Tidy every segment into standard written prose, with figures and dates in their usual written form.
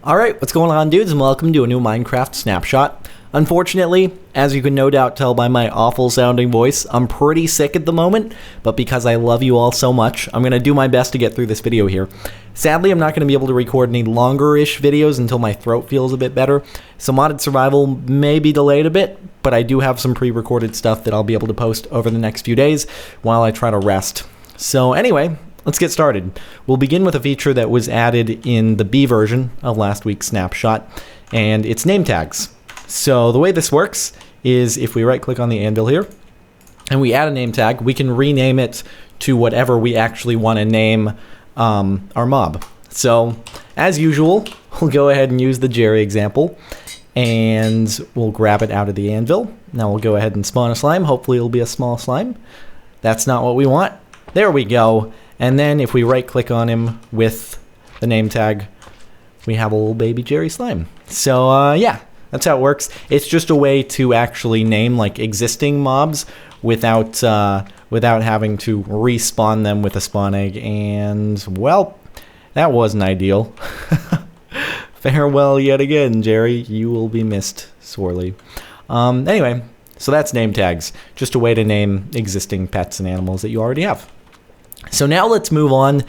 Alright, what's going on, dudes, and welcome to a new Minecraft Snapshot. Unfortunately, as you can no doubt tell by my awful sounding voice, I'm pretty sick at the moment, but because I love you all so much, I'm going to do my best to get through this video here. Sadly, I'm not going to be able to record any longer-ish videos until my throat feels a bit better, so Modded Survival may be delayed a bit, but I do have some pre-recorded stuff that I'll be able to post over the next few days while I try to rest. So anyway, let's get started. We'll begin with a feature that was added in the B version of last week's Snapshot, and it's name tags. So the way this works is if we right-click on the anvil here, and we add a name tag, we can rename it to whatever we actually want to name our mob. So, as usual, we'll go ahead and use the Jerry example, and we'll grab it out of the anvil. Now we'll go ahead and spawn a slime. Hopefully it'll be a small slime. That's not what we want. There we go. And then if we right-click on him with the name tag, we have a little baby Jerry slime. So, yeah, that's how it works. It's just a way to actually name, like, existing mobs without having to respawn them with a spawn egg. And, well, that wasn't ideal. Farewell yet again, Jerry. You will be missed sorely. Anyway, so that's name tags. Just a way to name existing pets and animals that you already have. So now let's move on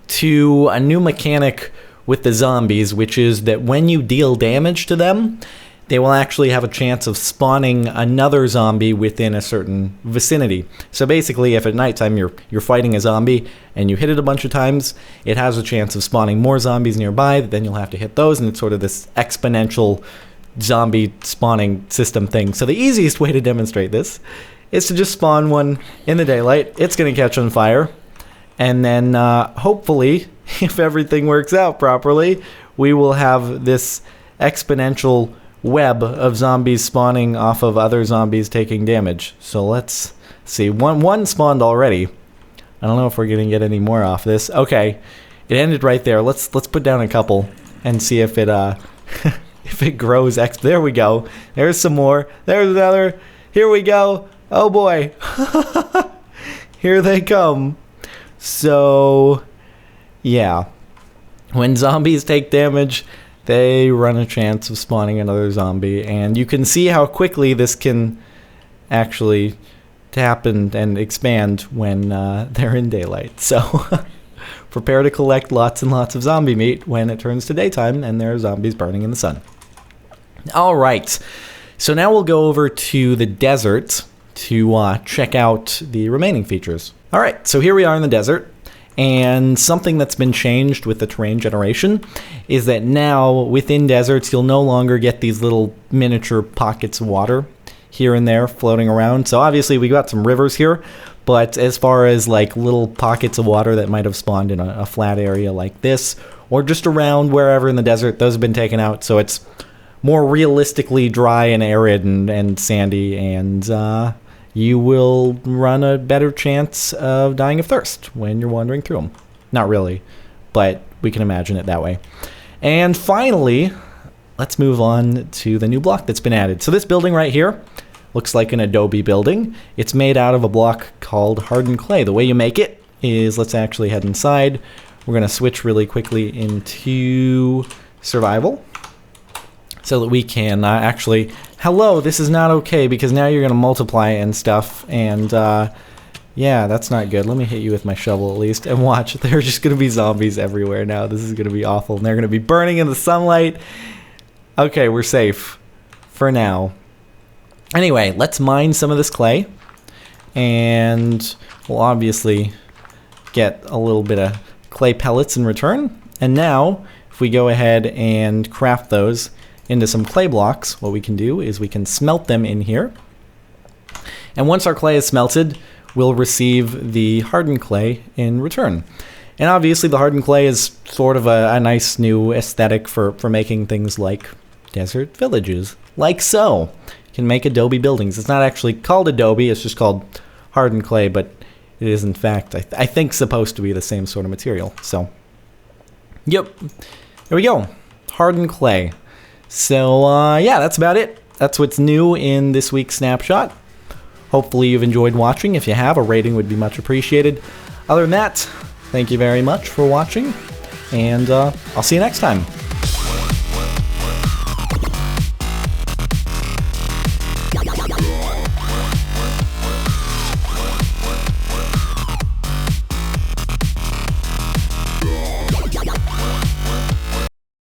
to a new mechanic with the zombies, which is that when you deal damage to them, they will actually have a chance of spawning another zombie within a certain vicinity. So basically, if at nighttime you're fighting a zombie and you hit it a bunch of times, it has a chance of spawning more zombies nearby, then you'll have to hit those, and it's sort of this exponential zombie spawning system thing. So the easiest way to demonstrate this is to just spawn one in the daylight. It's going to catch on fire. And then, hopefully, if everything works out properly, we will have this exponential web of zombies spawning off of other zombies taking damage. So let's see. One spawned already. I don't know if we're going to get any more off this. Okay, it ended right there. Let's put down a couple and see if it if it grows. There we go. There's some more. There's another. Here we go. Oh boy. Here they come. So, yeah, when zombies take damage, they run a chance of spawning another zombie, and you can see how quickly this can actually tap and expand when they're in daylight. So, prepare to collect lots and lots of zombie meat when it turns to daytime and there are zombies burning in the sun. Alright, so now we'll go over to the desert to check out the remaining features. Alright, so here we are in the desert, and something that's been changed with the terrain generation is that now within deserts you'll no longer get these little miniature pockets of water here and there floating around. So obviously we got some rivers here, but as far as like little pockets of water that might have spawned in a flat area like this, or just around wherever in the desert, those have been taken out, so it's more realistically dry and arid and sandy, and you will run a better chance of dying of thirst when you're wandering through them. Not really, but we can imagine it that way. And finally, let's move on to the new block that's been added. So this building right here looks like an Adobe Building. It's made out of a block called hardened clay. The way you make it is, let's actually head inside. We're going to switch really quickly into survival so that we can actually... Hello, this is not okay, because now you're going to multiply and stuff, and, yeah, that's not good. Let me hit you with my shovel at least, and watch. There are just going to be zombies everywhere now. This is going to be awful, and they're going to be burning in the sunlight. Okay, we're safe. For now. Anyway, let's mine some of this clay, and we'll obviously get a little bit of clay pellets in return. And now, if we go ahead and craft those into some clay blocks, what we can do is we can smelt them in here. And once our clay is smelted, we'll receive the hardened clay in return. And obviously the hardened clay is sort of a nice new aesthetic for making things like desert villages. Like so. You can make Adobe buildings. It's not actually called Adobe, it's just called hardened clay, but it is in fact, I think, supposed to be the same sort of material. So, yep. There we go. Hardened clay. So, yeah, that's about it. That's what's new in this week's Snapshot. Hopefully you've enjoyed watching. If you have, a rating would be much appreciated. Other than that, thank you very much for watching, and I'll see you next time.